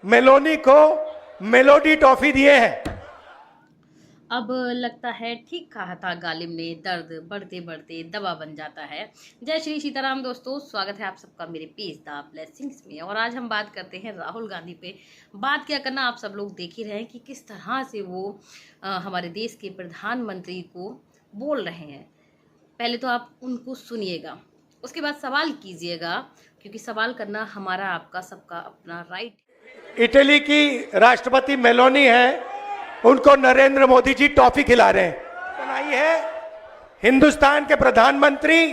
Meloni को melody toffee दिए हैं। अब लगता है ठीक कहा था गालिब ने, दर्द बढ़ते बढ़ते दवा बन जाता है। जय श्री सीताराम दोस्तों, स्वागत है आप सबका मेरे पेज द ब्लेसिंग्स में। और आज हम बात करते हैं राहुल गांधी पे। बात क्या करना, आप सब लोग देख ही रहे हैं कि किस तरह से वो हमारे देश के प्रधानमंत्री को बोल रहे हैं। पहले तो आप उनको सुनिएगा, उसके बाद सवाल कीजिएगा, क्योंकि सवाल करना हमारा आपका सबका अपना राइट। इटली की राष्ट्रपति मेलोनी है, उनको नरेंद्र मोदी जी टॉफी खिला रहे हैं। बनाई है हिंदुस्तान के प्रधानमंत्री,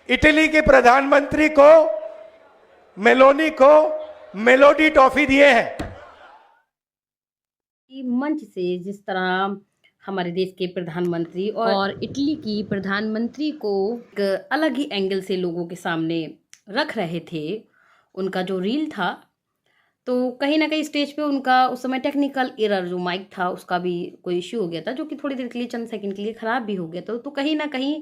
इटली के प्रधानमंत्री को मेलोनी को मेलोडी टॉफी दिए हैं। मंच से जिस तरह हमारे देश के प्रधानमंत्री और इटली की प्रधानमंत्री को एक अलग ही एंगल से लोगों के सामने रख रहे थे, उनका जो रील था, तो कहीं ना कहीं स्टेज पे उनका उस समय टेक्निकल एरर, जो माइक था उसका भी कोई इश्यू हो गया था, जो कि थोड़ी देर के लिए, चंद सेकंड के लिए ख़राब भी हो गया था। तो कहीं ना कहीं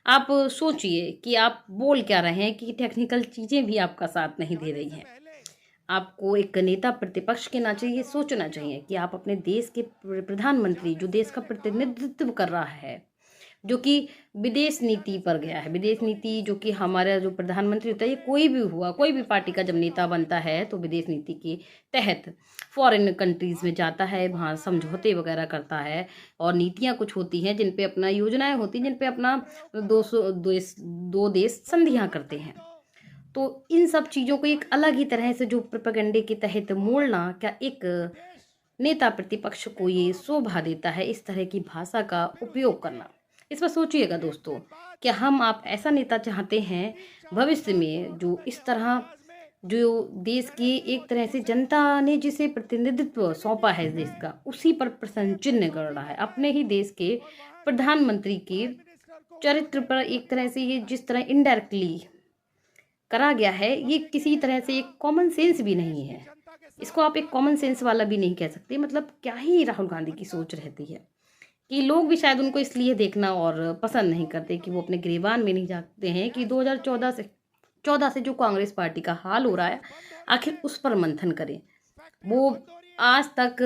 आप सोचिए कि आप बोल क्या रहे हैं, कि टेक्निकल चीज़ें भी आपका साथ नहीं दे रही हैं। आपको एक नेता प्रतिपक्ष के नाते ये सोचना चाहिए कि आप अपने देश के प्रधानमंत्री, जो देश का प्रतिनिधित्व कर रहा है, जो कि विदेश नीति पर गया है, विदेश नीति, जो कि हमारा जो प्रधानमंत्री होता है, ये कोई भी हुआ, कोई भी पार्टी का जब नेता बनता है तो विदेश नीति के तहत फॉरेन कंट्रीज़ में जाता है, वहाँ समझौते वगैरह करता है, और नीतियाँ कुछ होती हैं जिन पे अपना योजनाएं होती हैं, जिन पे अपना दो देश संधियाँ करते हैं। तो इन सब चीज़ों को एक अलग ही तरह से जो प्रोपेगेंडे के तहत मोड़ना, क्या एक नेता प्रतिपक्ष को ये शोभा देता है, इस तरह की भाषा का उपयोग करना? इस पर सोचिएगा दोस्तों, क्या हम आप ऐसा नेता चाहते हैं भविष्य में, जो इस तरह, जो देश की एक तरह से जनता ने जिसे प्रतिनिधित्व सौंपा है देश का, उसी पर प्रश्न चिन्ह कर रहा है, अपने ही देश के प्रधानमंत्री के चरित्र पर एक तरह से, ये जिस तरह इनडायरेक्टली करा गया है, ये किसी तरह से एक कॉमन सेंस भी नहीं है। इसको आप एक कॉमन सेंस वाला भी नहीं कह सकते। मतलब क्या ही राहुल गांधी की सोच रहती है, कि लोग भी शायद उनको इसलिए देखना और पसंद नहीं करते कि वो अपने गिरेबान में नहीं झांकते हैं कि 2014 से जो कांग्रेस पार्टी का हाल हो रहा है, आखिर उस पर मंथन करें। वो आज तक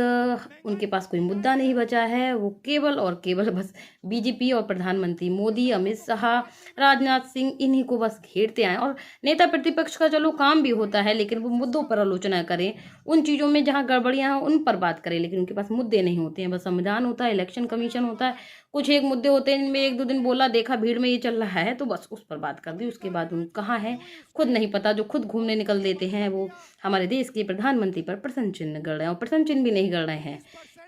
उनके पास कोई मुद्दा नहीं बचा है, वो केवल और केवल बस बीजेपी और प्रधानमंत्री मोदी, अमित शाह, राजनाथ सिंह, इन्हीं को बस घेरते आए। और नेता प्रतिपक्ष का चलो काम भी होता है, लेकिन वो मुद्दों पर आलोचना करें, उन चीज़ों में जहाँ गड़बड़ियाँ हैं उन पर बात करें, लेकिन उनके पास मुद्दे नहीं होते हैं। बस संविधान होता है, इलेक्शन कमीशन होता है, कुछ एक मुद्दे होते हैं जिनमें एक दो दिन बोला, देखा भीड़ में ये चल रहा है तो बस उस पर बात कर दी, उसके बाद उन कहाँ है खुद नहीं पता। जो खुद घूमने निकल देते हैं, वो हमारे देश के प्रधानमंत्री पर प्रश्न चिन्ह गड़ रहे हैं, और प्रश्न चिन्ह भी नहीं गड़ रहे हैं,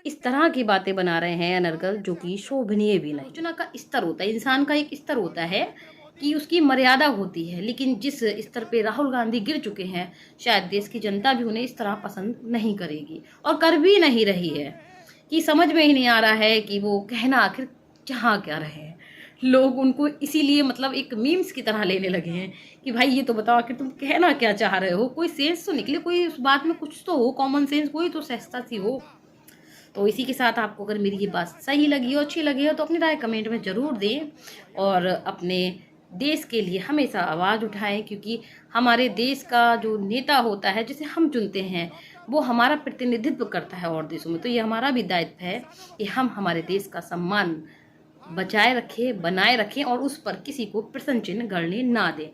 इस तरह की बातें बना रहे हैं अनर्गल, जो कि शोभनीय भी नहीं। चुनाव का स्तर होता है, इंसान का एक स्तर होता है कि उसकी मर्यादा होती है, लेकिन जिस स्तर पे राहुल गांधी गिर चुके हैं, शायद देश की जनता भी उन्हें इस तरह पसंद नहीं करेगी, और कर भी नहीं रही है, कि समझ में ही नहीं आ रहा है कि वो कहना आखिर चाह क्या रहे हैं। लोग उनको इसीलिए मतलब एक मीम्स की तरह लेने लगे हैं कि भाई ये तो बताओ कि तुम कहना क्या चाह रहे हो, कोई सेंस तो निकले, कोई उस बात में कुछ तो हो, कॉमन सेंस, कोई तो सहजता सी हो। तो इसी के साथ आपको अगर मेरी ये बात सही लगी हो, अच्छी लगी हो, तो अपनी राय कमेंट में ज़रूर दें, और अपने देश के लिए हमेशा आवाज़ उठाएं, क्योंकि हमारे देश का जो नेता होता है, जिसे हम चुनते हैं, वो हमारा प्रतिनिधित्व करता है और देशों में। तो ये हमारा भी दायित्व है कि हम हमारे देश का सम्मान बचाए रखें, बनाए रखें, और उस पर किसी को प्रश्न चिन्ह गढ़ने ना दें।